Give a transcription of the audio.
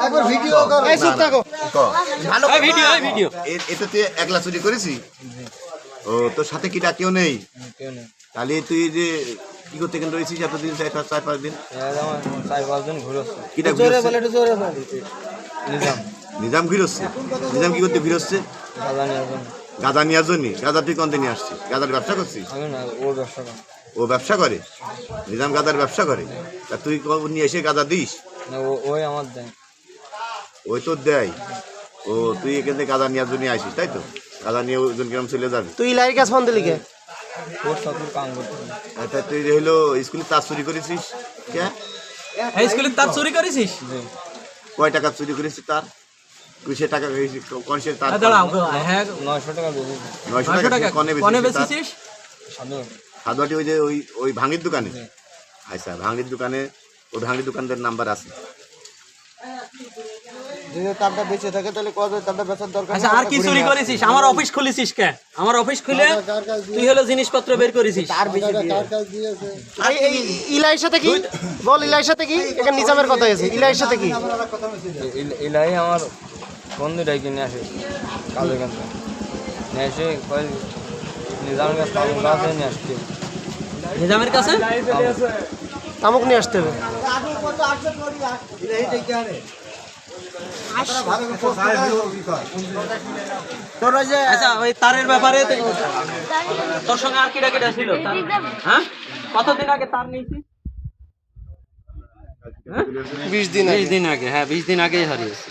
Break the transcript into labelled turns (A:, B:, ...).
A: একবার ভিডিও কর, এই চুপ থাকো।
B: ভালো
C: এই ভিডিও এই ভিডিও
B: এটা তুই একলা চুরি করেছি? ও তোর সাথে কি কেউ নেই?
D: কেউ নেই।
B: তাহলে তুই যে কি করতে কেন রয়েছিস এতদিন, 4-5 দিন?
D: আমার 4-5 দিন ঘুরোচ্ছে।
B: কিটা
A: জোরে
B: ঘুরোচ্ছে?
A: বলে, একটু জোরে বল।
D: নিজাম
B: নিজাম ঘুরোচ্ছে? নিজাম কি করতে ঘুরোচ্ছে?
D: গাঁজা নেওয়ার জন্য।
B: গাঁজা নেওয়ার জন্য? গাঁজা তুই কোন দিন আসছিস? গাঁজার ব্যবসা করছিস?
D: আমি না, ও ব্যবসা করে।
B: ও ব্যবসা করে? নিজাম গাঁজার ব্যবসা করে? তা তুই নিয়ে এসে গাঁজা দিস?
D: না, ওই আমার দেয়।
B: ওই তোর দেয়? ও তুই এখান থেকে গাঁজা নেওয়ার জন্য আসিস তাই তো? গাঁজা নিয়ে ওজন কিরম চলে যাবি?
A: তুই ইলাইয়ের কাছে ফোন দিলি কে?
D: ওর সাথে কাম করতে।
B: তা তুই যে হলো স্কুলে তার চুরি করেছিস কে?
C: এই স্কুলে তার চুরি করেছিস?
B: কয় টাকা চুরি করেছিস তার? তুই সে টাকা কোন সে তার
C: দাঁড়াও হ্যাঁ
D: 900 টাকা বেশি।
B: 900 টাকা
C: কনে
B: কনে
C: বেচেছিস?
D: সাধু
B: সাদুয়াটি ওই যে ওই ভাঙির দোকানে? আচ্ছা ভাঙির দোকানে, ওই ভাঙির দোকানদার নাম্বার আছে?
A: যদি তারটা বেঁচে থাকে তাহলে কত তারটা বেচার দরকার
C: আচ্ছা
A: নেই,
C: আর কি
A: আমরা
C: চুরি
A: ঘুরে
C: করেছিস? আমার অফিস খুলেছিস কে? আমার অফিস খুলে তুই হলো জিনিসপত্র বের করেছিস।
A: আর বেশি দিয়ে এই ইলাইয়ের সাথে কি বল, ইলাইয়ের সাথে কি? এখানে নিজামের কথা আছে, ইলাইয়ের সাথে কি?
D: ইলাই আমার বন্ধু ডাইকে নিয়ে আসে কাজের কাছে নিয়ে এসে কয় নিজামের কাছে তামুক গাছে নিয়ে আসছে।
C: নিজামের কাছে
A: তামুক নিয়ে আসতে হবে। তোর ওই যে
C: আচ্ছা ওই তারের ব্যাপারে তোর সঙ্গে আর কিটা কিটা ছিল? হ্যাঁ কতদিন আগে তার নিয়েছিস?
A: 20 দিন
C: 20 দিন আগে। হ্যাঁ 20 দিন আগেই হারিয়েছে।